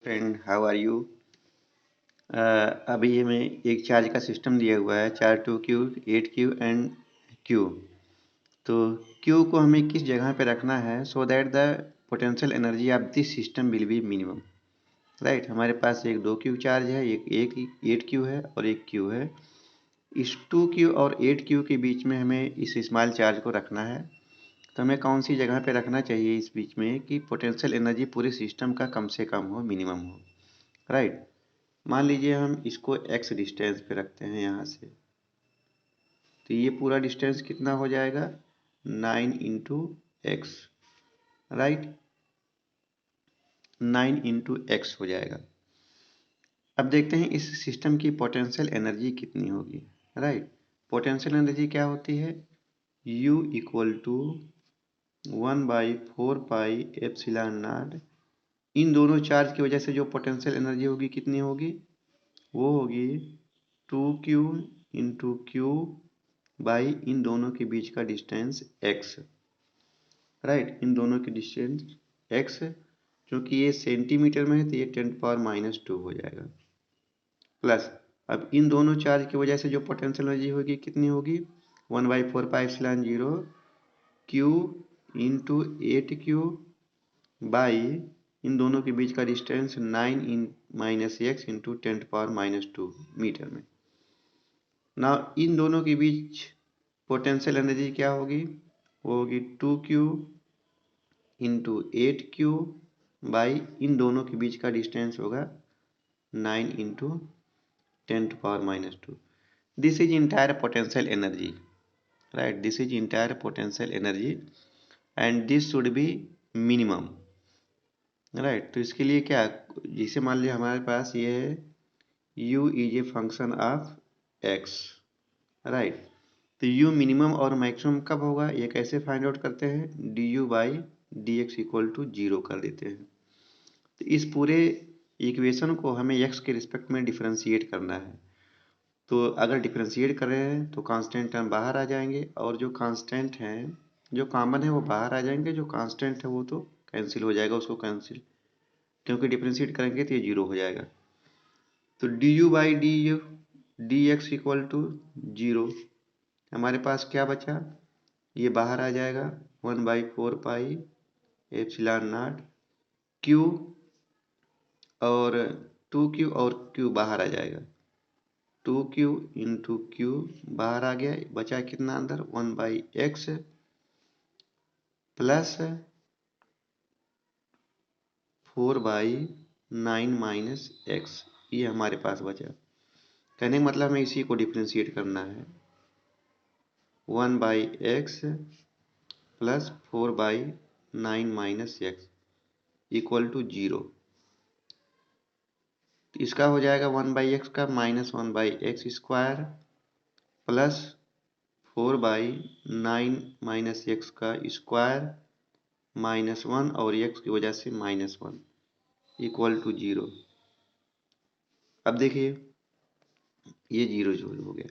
Friend, how are you. अभी हमें एक चार्ज का सिस्टम दिया हुआ है, charge 2Q 8Q and Q। तो Q को हमें किस जगह पे रखना है so that the potential energy of this system will be minimum. Right, हमारे पास एक 2Q चार्ज है, एक 8Q है और एक Q है। इस 2Q और 8Q के बीच में हमें इस स्मॉल चार्ज को रखना है। तो हमें कौन सी जगह पे रखना चाहिए इस बीच में कि पोटेंशियल एनर्जी पूरे सिस्टम का कम से कम हो, मिनिमम हो। राइट, मान लीजिए हम इसको x डिस्टेंस पे रखते हैं यहाँ से। तो ये पूरा डिस्टेंस कितना हो जाएगा, 9 into x. Right, 9 into x हो जाएगा। अब देखते हैं इस सिस्टम की पोटेंशियल एनर्जी कितनी होगी। राइट, पोटेंशियल एनर्जी क्या होती है, U इक्वल टू 1/4πε0। इन दोनों चार्ज की वजह से जो पोटेंशियल एनर्जी होगी कितनी होगी, वो होगी 2Q इंटू क्यू बाई इन दोनों के बीच का डिस्टेंस x। राइट, इन दोनों की डिस्टेंस x, क्योंकि ये सेंटीमीटर में है तो ये 10⁻⁻² हो जाएगा। प्लस अब इन दोनों चार्ज की वजह से जो पोटेंशियल एनर्जी होगी कितनी होगी, 1/4πε0 Q इंटू 8Q बाई इन दोनों के बीच का डिस्टेंस 9 - x इंटू 10⁻⁻² मीटर में। ना इन दोनों के बीच पोटेंशियल एनर्जी क्या होगी, वो होगी 2Q इंटू 8Q बाई इन दोनों के बीच का डिस्टेंस होगा 9 into 10⁻⁻²। This is entire potential energy. Right, this is entire potential energy and this should be minimum. Right, तो इसके लिए क्या, जिसे मान लिया हमारे पास ये है u is a function of x। Right, तो u मिनिमम और मैक्सिमम कब होगा, ये कैसे फाइंड आउट करते हैं, du/dx इक्वल टू 0 कर देते हैं। तो इस पूरे इक्वेशन को हमें x के रिस्पेक्ट में डिफरेंशिएट करना है। तो अगर डिफरेंशिएट कर रहे हैं तो कांस्टेंट टर्म बाहर आ जाएंगे और जो कांस्टेंट हैं, जो कॉमन है वो बाहर आ जाएंगे, जो कांस्टेंट है वो तो कैंसिल हो जाएगा, उसको कैंसिल, क्योंकि डिफरेंशिएट करेंगे तो ये 0 हो जाएगा। तो du/dx इक्वल टू 0। हमारे पास क्या बचा, ये बाहर आ जाएगा 1/4πε0 Q और 2Q और Q बाहर आ जाएगा, 2Q इंटू Q बाहर आ गया, बचा कितना अंदर, 1/x प्लस 4/9 - x, ये हमारे पास बचा। कहने का मतलब हमें इसी को डिफ्रेंशिएट करना है, 1/x plus 4/9 - x equal to 0। इसका हो जाएगा 1/x का -1/x² प्लस 4/9 - x का स्क्वायर -1 और x की वजह से -1 इक्वल टू 0। अब देखिए ये 0 हो गया।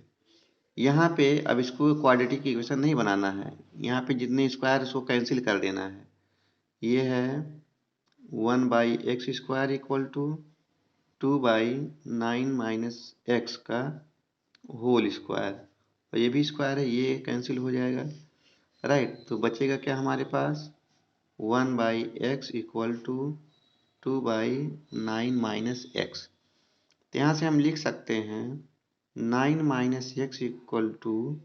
यहाँ पे अब इसको क्वाड्रेटिक इक्वेशन नहीं बनाना है, यहाँ पे जितने स्क्वायर उसको कैंसिल कर देना है। ये है 1/x² इक्वल टू 2/9 - x का होल स्क्वायर, और ये भी स्क्वायर है, ये कैंसिल हो जाएगा। राइट, तो बचेगा क्या हमारे पास, 1/x इक्वल टू 2/9 - x। तो यहाँ से हम लिख सकते हैं 9 - x इक्वल टू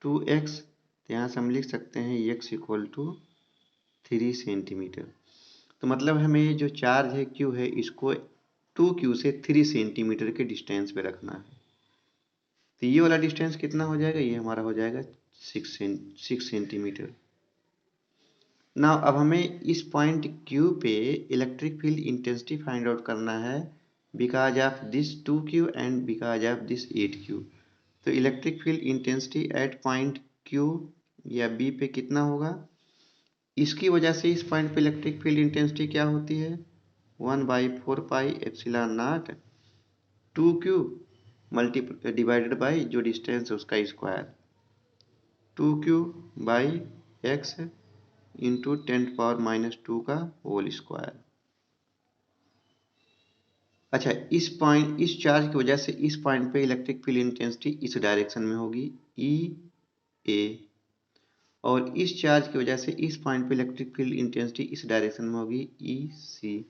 2x। तो यहाँ से हम लिख सकते हैं x इक्वल टू 3 सेंटीमीटर। तो मतलब हमें ये जो चार्ज है Q है, इसको 2Q से 3 सेंटीमीटर के डिस्टेंस पे रखना है। तो ये वाला डिस्टेंस कितना हो जाएगा, ये हमारा हो जाएगा 6 सेंटीमीटर। ना अब हमें इस पॉइंट Q पे electric field intensity find out करना है, because of this 2Q and because of this 8Q। तो electric field intensity at point Q या B पे कितना होगा, इसकी वजह से इस पॉइंट पे इलेक्ट्रिक फील्ड इंटेंसिटी क्या होती है, 1/4πε0 2Q मल्टी डिवाइडेड बाई जो डिस्टेंस है उसका स्क्वायर, 2Q/x इंटू 10⁻² का होल स्क्वायर। अच्छा, इस चार्ज की वजह से इस पॉइंट पे इलेक्ट्रिक फील्ड इंटेंसिटी इस डायरेक्शन में होगी ई ए, और इस चार्ज की वजह से इस पॉइंट पे इलेक्ट्रिक फील्ड इंटेंसिटी इस डायरेक्शन में होगी ई सी,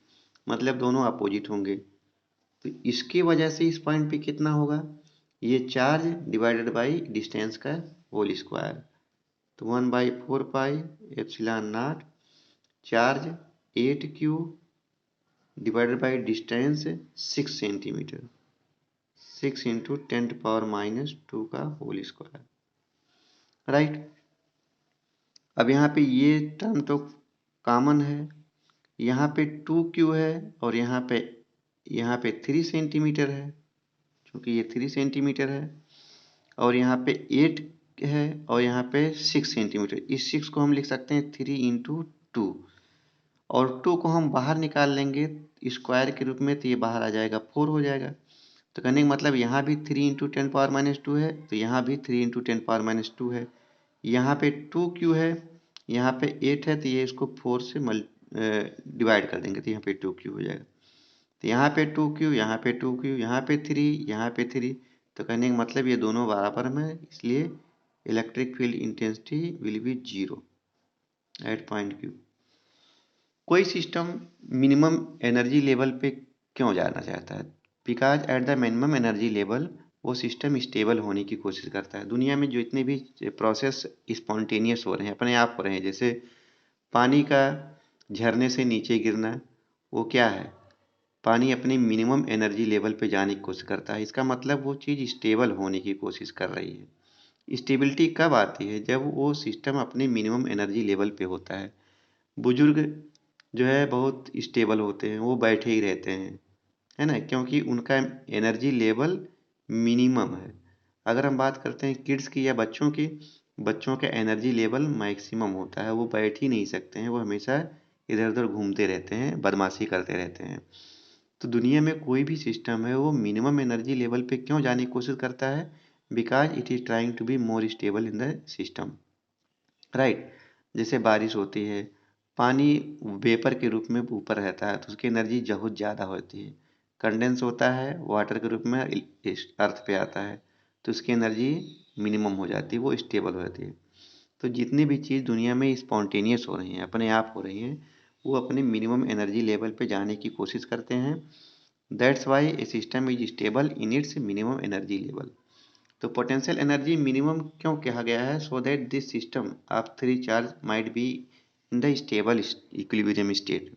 मतलब दोनों अपोजिट होंगे। तो इसकी वजह से इस पॉइंट पे कितना होगा, ये चार्ज डिवाइडेड बाई डिस्टेंस का होल स्क्वायर, तो 1/4 pi epsilon not charge 8Q divided by distance 6 centimetre, 6 into 10⁻⁻² का होल स्क्वायर, राइट। अब यहाँ पे ये टर्म तो कॉमन है, यहाँ पे 2Q है और यहाँ पे 3 सेंटीमीटर है, क्योंकि ये 3 सेंटीमीटर है, और यहाँ पे 8 है और यहाँ पे 6 सेंटीमीटर। इस 6 को हम लिख सकते हैं 3 इंटू 2, और 2 को हम बाहर निकाल लेंगे स्क्वायर के रूप में, तो ये बाहर आ जाएगा 4 हो जाएगा। तो कहने का मतलब यहाँ भी 3 इंटू 10⁻² है, तो यहाँ भी 3 इंटू 10⁻² है। यहाँ पे 2Q है, यहाँ पे 8 है, तो ये इसको 4 से डिवाइड कर देंगे, तो यहाँ पे 2Q हो जाएगा। तो यहाँ पे 2Q, यहाँ पे 2Q, यहाँ पे 3, यहाँ पे 3, तो कहने का मतलब ये दोनों बराबर में है, इसलिए electric field intensity will be 0 at point Q। कोई सिस्टम मिनिमम एनर्जी लेवल पे क्यों जाना चाहता है? Because at the minimum energy level वो सिस्टम स्टेबल होने की कोशिश करता है। दुनिया में जो इतने भी प्रोसेस स्पॉन्टेनियस हो रहे हैं, अपने आप हो रहे हैं, जैसे पानी का झरने से नीचे गिरना, वो क्या है, पानी अपनी मिनिमम एनर्जी लेवल पे जाने की कोशिश करता है। इसका मतलब वो चीज़ स्टेबल होने की कोशिश कर रही है। स्टेबिलिटी कब आती है? जब वो सिस्टम अपने मिनिमम एनर्जी लेवल पे होता है। बुजुर्ग जो है बहुत स्टेबल होते हैं, वो बैठे ही रहते हैं, है ना, क्योंकि उनका एनर्जी लेवल मिनिमम है। अगर हम बात करते हैं किड्स की या बच्चों की, बच्चों का एनर्जी लेवल मैक्सिमम होता है, वो बैठ ही नहीं सकते हैं, वो हमेशा इधर उधर घूमते रहते हैं, बदमाशी करते रहते हैं। तो दुनिया में कोई भी सिस्टम है वो मिनिमम एनर्जी लेवल पे क्यों जाने की कोशिश करता है? Because it is trying to be more stable in the system, right. जैसे बारिश होती है, पानी वेपर के रूप में ऊपर रहता है, तो उसकी एनर्जी बहुत ज़्यादा होती है। कंडेंस होता है, वाटर के रूप में अर्थ पे आता है, तो उसकी एनर्जी मिनिमम हो जाती है, वो स्टेबल हो जाती है। तो जितनी भी चीज़ दुनिया में स्पॉन्टेनियस हो रही हैं, अपने आप हो रही हैं, वो अपने मिनिमम एनर्जी लेवल पे जाने की कोशिश करते हैं। That's why A system is stable in its minimum energy level. तो पोटेंशियल एनर्जी मिनिमम क्यों कहा गया है? So that this system of three charge might be in the stable equilibrium state.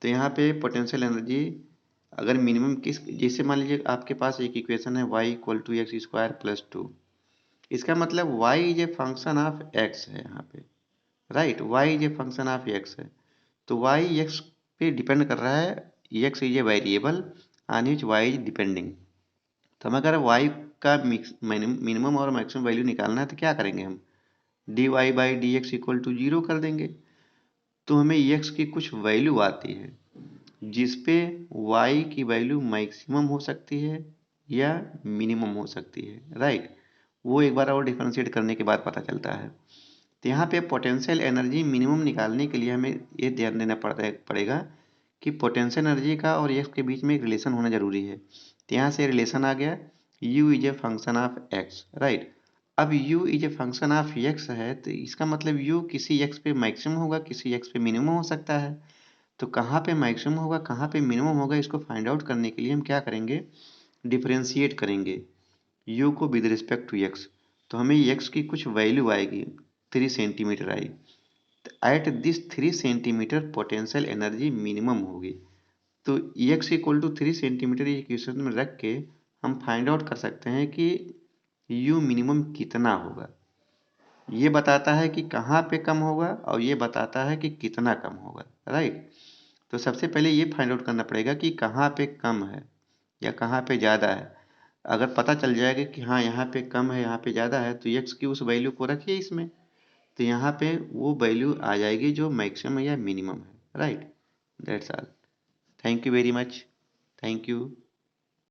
तो यहाँ पे पोटेंशियल एनर्जी अगर मिनिमम किस, जैसे मान लीजिए आपके पास एक इक्वेशन है y=x² + 2, इसका मतलब y is a function of x है यहाँ पे, right. y is a function of x है, तो y x पे डिपेंड कर रहा है, x is a variable on which y is depending. तो हम अगर y का मिनिमम और मैक्सिमम वैल्यू निकालना है तो क्या करेंगे हम? dy/dx = 0 कर देंगे। तो हमें x की कुछ वैल्यू आती है जिस पे y की वैल्यू मैक्सिमम हो सकती है या मिनिमम हो सकती है, राइट। वो एक बार और डिफरेंशिएट करने के बाद पता चलता है। तो यहाँ पे पोटेंशियल एनर्जी मिनिमम निकालने के लिए हमें ये ध्यान देना पड़ेगा कि पोटेंशियल एनर्जी का और x के बीच में एक रिलेशन होना जरूरी है। तो यहाँ से रिलेशन आ गया, u is a function of x, right. अब u is a function of x है, तो इसका मतलब u किसी x पे मैक्सिमम होगा, किसी x पे मिनिमम हो सकता है। तो कहाँ पे मैक्सिमम होगा, कहाँ पे मिनिमम होगा, इसको फाइंड आउट करने के लिए हम क्या करेंगे? डिफरेंशिएट करेंगे u को विद रिस्पेक्ट टू x। तो हमें x की कुछ वैल्यू आएगी, 3 centimetre I. At this 3 centimetre potential energy minimum होगी। तो x = 3 सेंटीमीटर ये इक्वेशन में रख के हम फाइंड आउट कर सकते हैं कि u मिनिमम कितना होगा। ये बताता है कि कहाँ पे कम होगा और ये बताता है कि कितना कम होगा, राइट। तो सबसे पहले ये फाइंड आउट करना पड़ेगा कि कहाँ पे कम है या कहाँ पे ज़्यादा है। अगर पता चल जाएगा कि हाँ यहाँ पे कम है, यहाँ पे ज़्यादा है, तो x की उस वैल्यू को रखिए इसमें, तो यहाँ पे वो वैल्यू आ जाएगी जो मैक्सिमम या मिनिमम है, right. That's all. Thank you very much. Thank you.